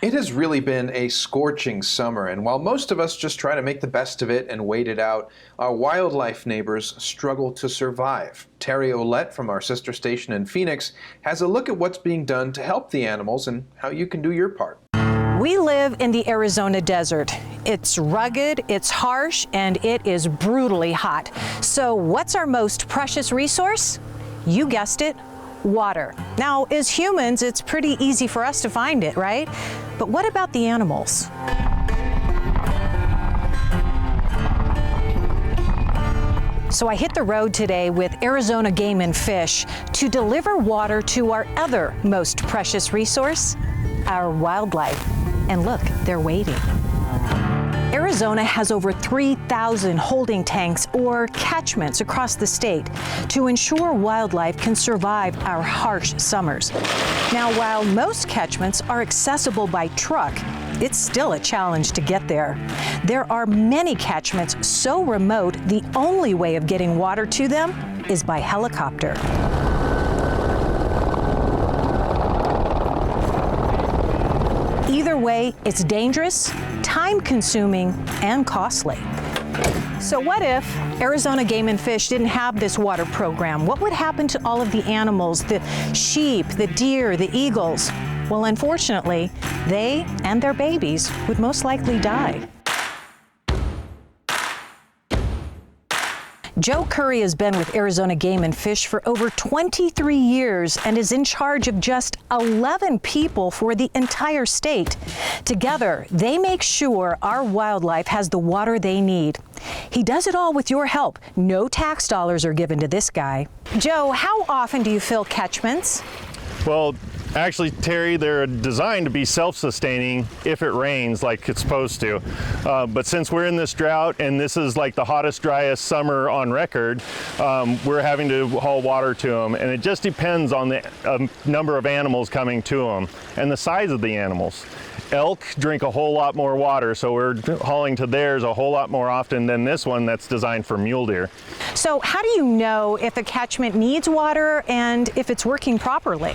It has really been a scorching summer, and while most of us just try to make the best of it and wait it out, our wildlife neighbors struggle to survive. Terry Olette from our sister station in Phoenix has a look at what's being done to help the animals and how you can do your part. We live in the Arizona desert. It's rugged, it's harsh, and it is brutally hot. So what's our most precious resource? You guessed it. Water. Now, as humans, it's pretty easy for us to find it, right? But what about the animals? So I hit the road today with Arizona Game and Fish to deliver water to our other most precious resource, our wildlife. And look, they're waiting. Arizona has over 3,000 holding tanks or catchments across the state to ensure wildlife can survive our harsh summers. Now, while most catchments are accessible by truck, it's still a challenge to get there. There are many catchments so remote, the only way of getting water to them is by helicopter. Either way, it's dangerous, time-consuming, and costly. So what if Arizona Game and Fish didn't have this water program? What would happen to all of the animals, the sheep, the deer, the eagles? Well, unfortunately, they and their babies would most likely die. Joe Curry has been with Arizona Game and Fish for over 23 years and is in charge of just 11 people for the entire state. Together, they make sure our wildlife has the water they need. He does it all with your help. No tax dollars are given to this guy. Joe, how often do you fill catchments? Well, actually, Terry, they're designed to be self-sustaining if it rains like it's supposed to. But since we're in this drought and this is like the hottest, driest summer on record, we're having to haul water to them. And it just depends on the number of animals coming to them and the size of the animals. Elk drink a whole lot more water, so we're hauling to theirs a whole lot more often than this one that's designed for mule deer. So how do you know if a catchment needs water and if it's working properly?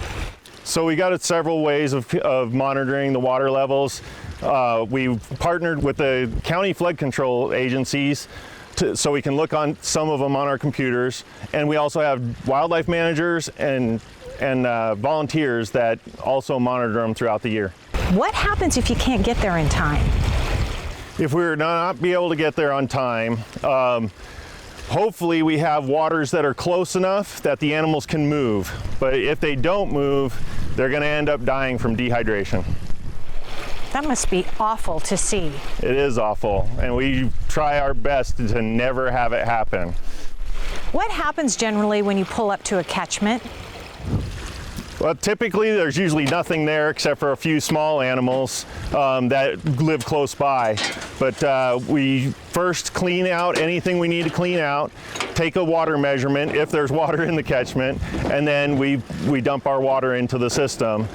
So we got several ways of monitoring the water levels. We've partnered with the county flood control agencies so we can look on some of them on our computers. And we also have wildlife managers and volunteers that also monitor them throughout the year. What happens if you can't get there in time? If we're not be able to get there on time, hopefully we have waters that are close enough that the animals can move. But if they don't move, they're going to end up dying from dehydration. That must be awful to see. It is awful, and we try our best to never have it happen. What happens generally when you pull up to a catchment? Well, typically there's usually nothing there except for a few small animals that live close by. But we first clean out anything we need to clean out, take a water measurement if there's water in the catchment, and then we dump our water into the system.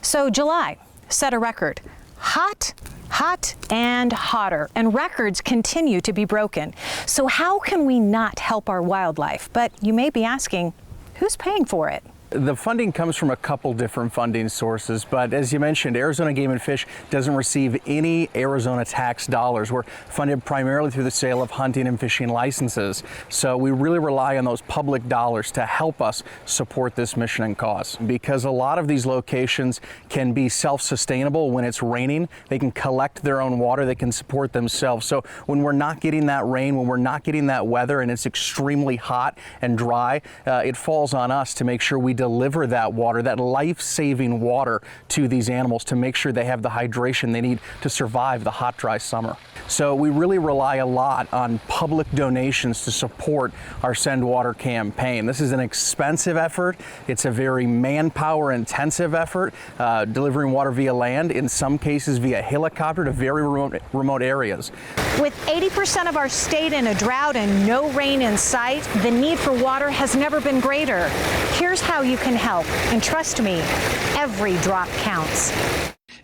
So July set a record. Hot, hot, and hotter, and records continue to be broken. So how can we not help our wildlife? But you may be asking, who's paying for it? The funding comes from a couple different funding sources, but as you mentioned, Arizona Game and Fish doesn't receive any Arizona tax dollars. We're funded primarily through the sale of hunting and fishing licenses. So we really rely on those public dollars to help us support this mission and cause. Because a lot of these locations can be self-sustainable when it's raining. They can collect their own water, they can support themselves. So when we're not getting that rain, when we're not getting that weather and it's extremely hot and dry, it falls on us to make sure we deliver that water, that life-saving water to these animals to make sure they have the hydration they need to survive the hot, dry summer. So we really rely a lot on public donations to support our Send Water campaign. This is an expensive effort. It's a very manpower intensive effort, delivering water via land, in some cases via helicopter to very remote areas. With 80% of our state in a drought and no rain in sight, the need for water has never been greater. Here's how you can help, and trust me, every drop counts.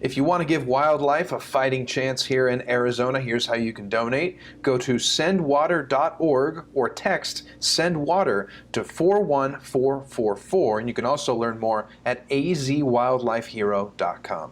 If you want to give wildlife a fighting chance here in Arizona, here's how you can donate. Go to sendwater.org or text SENDWATER to 41444, and you can also learn more at azwildlifehero.com.